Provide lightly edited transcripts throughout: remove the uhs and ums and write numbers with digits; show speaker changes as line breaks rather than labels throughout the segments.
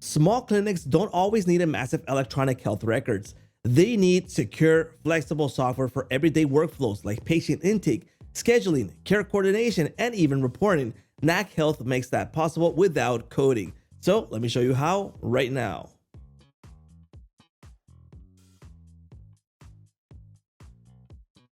Small clinics don't always need a massive electronic health records. They need secure, flexible software for everyday workflows like patient intake, scheduling, care coordination, and even reporting. Knack Health makes that possible without coding. So let me show you how right now.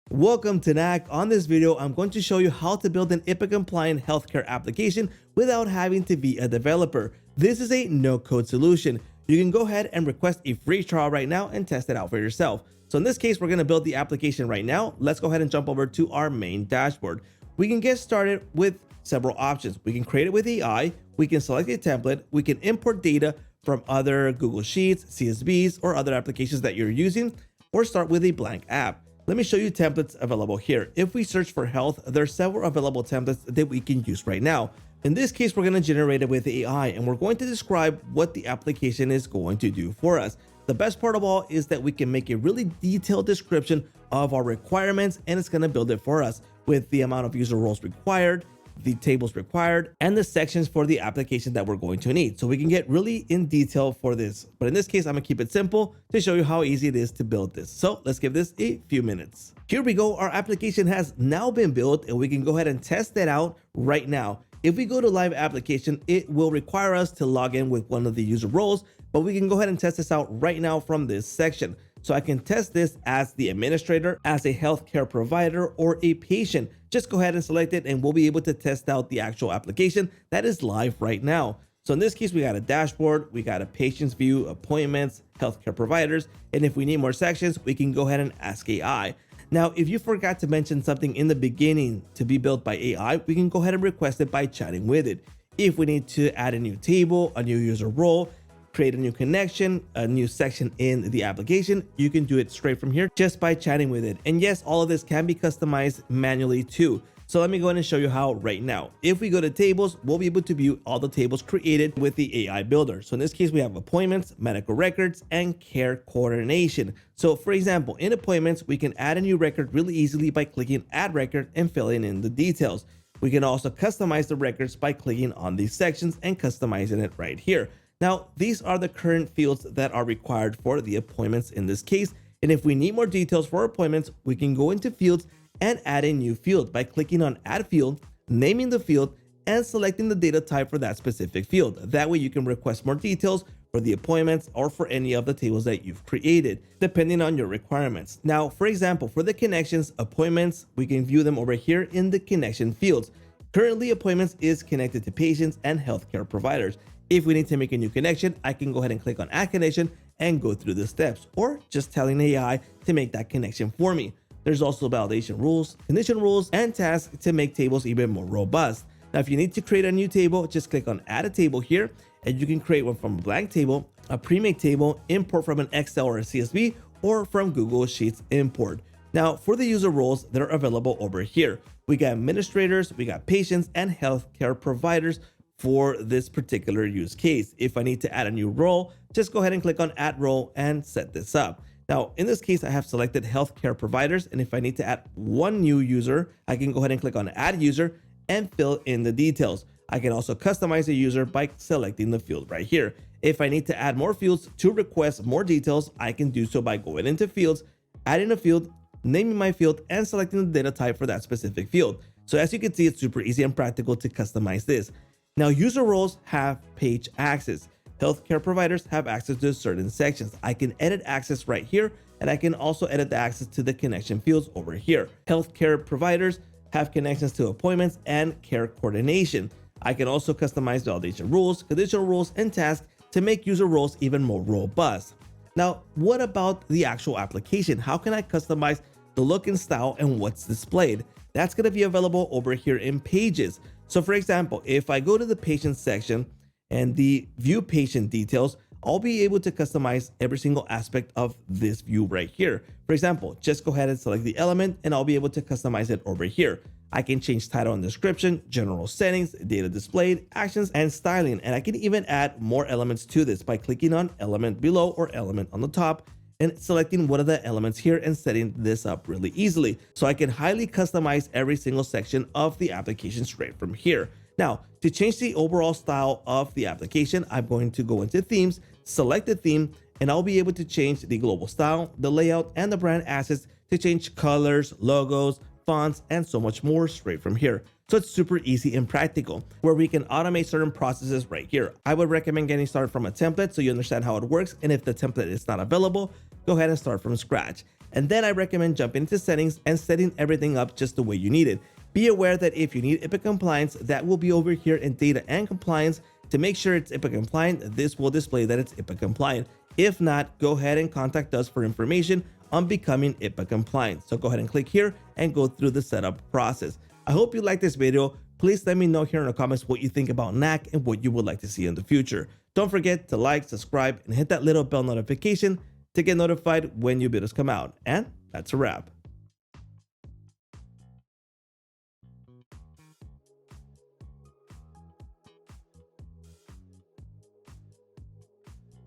Welcome to Knack. On this video, I'm going to show you how to build an HIPAA-compliant healthcare application without having to be a developer. This is a no-code solution. You can go ahead and request a free trial right now and test it out for yourself. So in this case, we're going to build the application right now. Let's go ahead and jump over to our main dashboard. We can get started with several options. We can create it with AI. We can select a template. We can import data from other Google Sheets, CSVs, or other applications that you're using, or start with a blank app. Let me show you templates available here. If we search for health, there are several available templates that we can use right now. In this case, we're going to generate it with AI, and we're going to describe what the application is going to do for us. The best part of all is that we can make a really detailed description of our requirements, and it's going to build it for us with the amount of user roles required, the tables required, and the sections for the application that we're going to need. So we can get really in detail for this. But in this case, I'm gonna keep it simple to show you how easy it is to build this. So let's give this a few minutes. Here we go. Our application has now been built, and we can go ahead and test that out right now. If we go to live application, it will require us to log in with one of the user roles, but we can go ahead and test this out right now from this section. So I can test this as the administrator, as a healthcare provider, or a patient. Just go ahead and select it, and we'll be able to test out the actual application that is live right now. So in this case, we got a dashboard, we got a patient's view, appointments, healthcare providers, and if we need more sections, we can go ahead and ask AI. Now, if you forgot to mention something in the beginning to be built by AI, we can go ahead and request it by chatting with it. If we need to add a new table, a new user role, create a new connection, a new section in the application, you can do it straight from here just by chatting with it. And yes, all of this can be customized manually too. So let me go ahead and show you how right now. If we go to tables, we'll be able to view all the tables created with the AI builder. So in this case, we have appointments, medical records, and care coordination. So for example, in appointments, we can add a new record really easily by clicking add record and filling in the details. We can also customize the records by clicking on these sections and customizing it right here. Now, these are the current fields that are required for the appointments in this case. And if we need more details for appointments, we can go into fields and add a new field by clicking on add field, naming the field, and selecting the data type for that specific field. That way you can request more details for the appointments or for any of the tables that you've created, depending on your requirements. Now, for example, for the connections, appointments, we can view them over here in the connection fields. Currently, appointments is connected to patients and healthcare providers. If we need to make a new connection, I can go ahead and click on add connection and go through the steps, or just telling AI to make that connection for me. There's also validation rules, condition rules, and tasks to make tables even more robust. Now, if you need to create a new table, just click on add a table here, and you can create one from a blank table, a pre-made table, import from an Excel or a CSV, or from Google Sheets import. Now, for the user roles that are available over here, we got administrators, we got patients, and healthcare providers for this particular use case. If I need to add a new role, just go ahead and click on add role and set this up. Now, in this case, I have selected healthcare providers, and if I need to add one new user, I can go ahead and click on add user and fill in the details. I can also customize a user by selecting the field right here. If I need to add more fields to request more details, I can do so by going into fields, adding a field, naming my field, and selecting the data type for that specific field. So as you can see, it's super easy and practical to customize this. Now, user roles have page access. Healthcare providers have access to certain sections. I can edit access right here, and I can also edit the access to the connection fields over here. Healthcare providers have connections to appointments and care coordination. I can also customize validation rules, conditional rules, and tasks to make user roles even more robust. Now, what about the actual application? How can I customize the look and style and what's displayed? That's going to be available over here in pages. So for example, if I go to the patient section and the view patient details, I'll be able to customize every single aspect of this view right here. For example, just go ahead and select the element, and I'll be able to customize it over here. I can change title and description, general settings, data displayed, actions, and styling. And I can even add more elements to this by clicking on element below or element on the top and selecting one of the elements here and setting this up really easily. So I can highly customize every single section of the application straight from here. Now, to change the overall style of the application, I'm going to go into themes, select the theme, and I'll be able to change the global style, the layout, and the brand assets to change colors, logos, fonts, and so much more straight from here. So it's super easy and practical, where we can automate certain processes right here. I would recommend getting started from a template so you understand how it works, and if the template is not available, go ahead and start from scratch. And then I recommend jumping into settings and setting everything up just the way you need it. Be aware that if you need HIPAA compliance, that will be over here in data and compliance. To make sure it's HIPAA compliant, this will display that it's HIPAA compliant. If not, go ahead and contact us for information on becoming HIPAA compliant. So go ahead and click here and go through the setup process. I hope you liked this video. Please let me know here in the comments what you think about Knack and what you would like to see in the future. Don't forget to like, subscribe, and hit that little bell notification to get notified when new videos come out. And that's a wrap.